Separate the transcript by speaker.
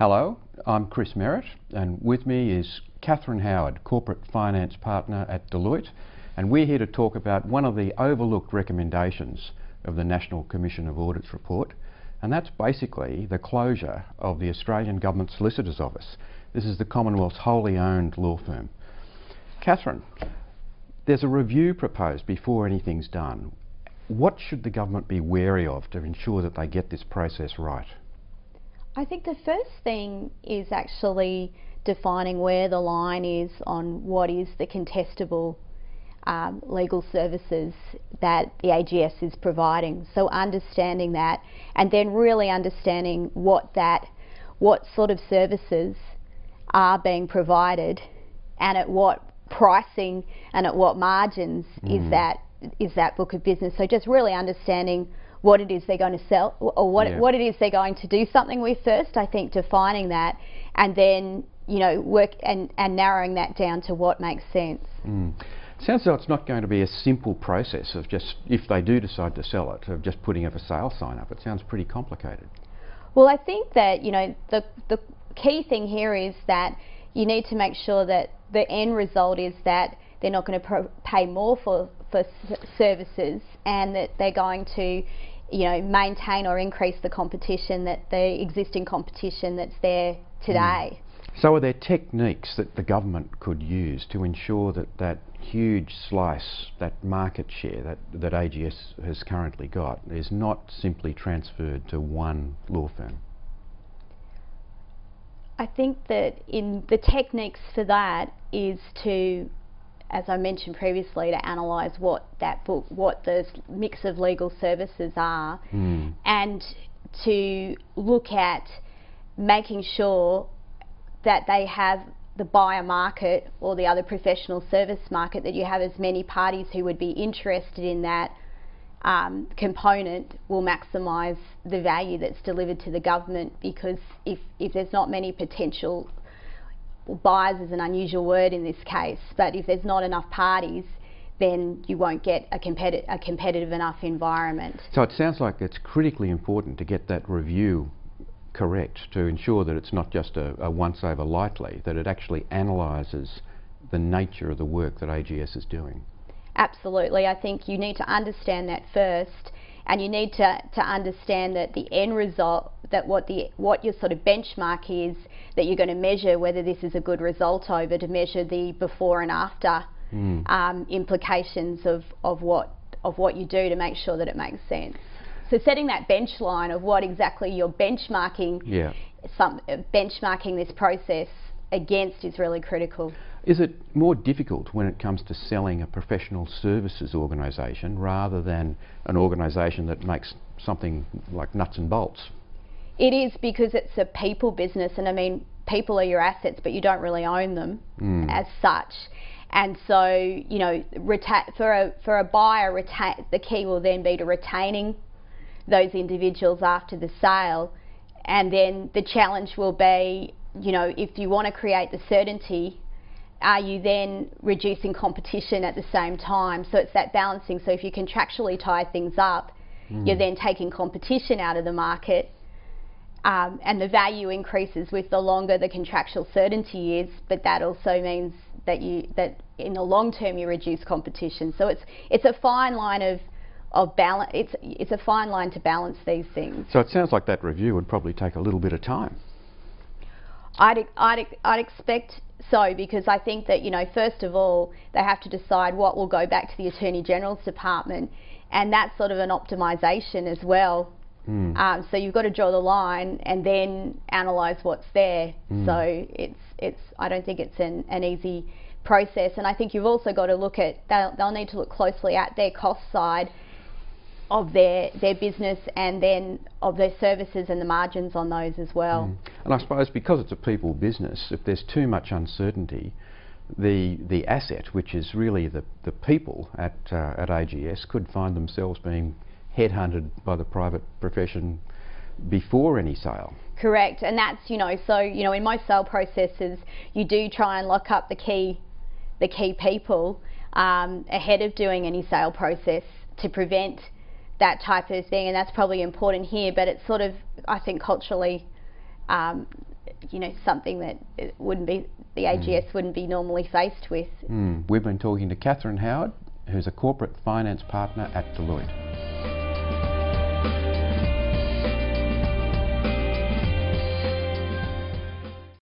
Speaker 1: Hello, I'm Chris Merritt, and with me is Catherine Howard, Corporate Finance Partner at Deloitte, and we're here to talk about one of the overlooked recommendations of the National Commission of Audit's report, and that's basically the closure of the Australian Government Solicitor's Office. This is the Commonwealth's wholly owned law firm. Catherine, there's a review proposed before anything's done. What should the government be wary of to ensure that they get this process right?
Speaker 2: I think the first thing is actually defining where the line is on what is the contestable legal services that the AGS is providing. So understanding that, and then really understanding what sort of services are being provided, and at what pricing and at what margins is that book of business. So just really understanding what it is they're going to sell, or what it is they're going to do something with first. I think defining that, and then work and narrowing that down to what makes sense.
Speaker 1: Sounds like it's not going to be a simple process of just, if they do decide to sell it, of just putting a for sale sign up. It sounds pretty complicated.
Speaker 2: Well, I think that the key thing here is that you need to make sure that the end result is that they're not going to pay more for services, and that they're going to maintain or increase the competition, that the existing competition that's there today.
Speaker 1: So are there techniques that the government could use to ensure that that huge slice, that market share that AGS has currently got, is not simply transferred to one law firm?
Speaker 2: I think that the techniques for that is to, as I mentioned previously, to analyse what the mix of legal services are, and to look at making sure that they have the buyer market or the other professional service market, that you have as many parties who would be interested in that component will maximise the value that's delivered to the government. Because if there's not many potential buyers, is an unusual word in this case, but if there's not enough parties, then you won't get a competitive enough environment.
Speaker 1: So it sounds like it's critically important to get that review correct, to ensure that it's not just a once over lightly, that it actually analyses the nature of the work that AGS is doing.
Speaker 2: Absolutely. I think you need to understand that first, and you need to understand that the end result, that what your sort of benchmark is that you're going to measure whether this is a good result over, to measure the before and after implications of what you do, to make sure that it makes sense. So setting that bench line of what exactly you're benchmarking, benchmarking this process against, is really critical.
Speaker 1: Is it more difficult when it comes to selling a professional services organisation rather than an organisation that makes something like nuts and bolts?
Speaker 2: It is, because it's a people business, and I mean, people are your assets, but you don't really own them as such. And so, for a buyer, the key will then be to retaining those individuals after the sale, and then the challenge will be, if you want to create the certainty, are you then reducing competition at the same time? So it's that balancing. So if you contractually tie things up, you're then taking competition out of the market, and the value increases with the longer the contractual certainty is, but that also means that in the long term you reduce competition. So it's a fine line of balance. It's a fine line to balance these things.
Speaker 1: So it sounds like that review would probably take a little bit of time.
Speaker 2: I'd expect so, because I think that first of all they have to decide what will go back to the Attorney General's department, and that's sort of an optimisation as well. So you've got to draw the line and then analyse what's there. So I don't think it's an easy process, and I think you've also got to look at, they'll need to look closely at their cost side of their business, and then of their services and the margins on those as well.
Speaker 1: And I suppose because it's a people business, if there's too much uncertainty, the asset, which is really the people at AGS, could find themselves being headhunted by the private profession before any sale.
Speaker 2: Correct, and that's so in most sale processes you do try and lock up the key people ahead of doing any sale process to prevent that type of thing, and that's probably important here, but it's sort of, I think, culturally you know, something that it wouldn't be, the AGS wouldn't be normally faced with.
Speaker 1: We've been talking to Catherine Howard, who's a corporate finance partner at Deloitte.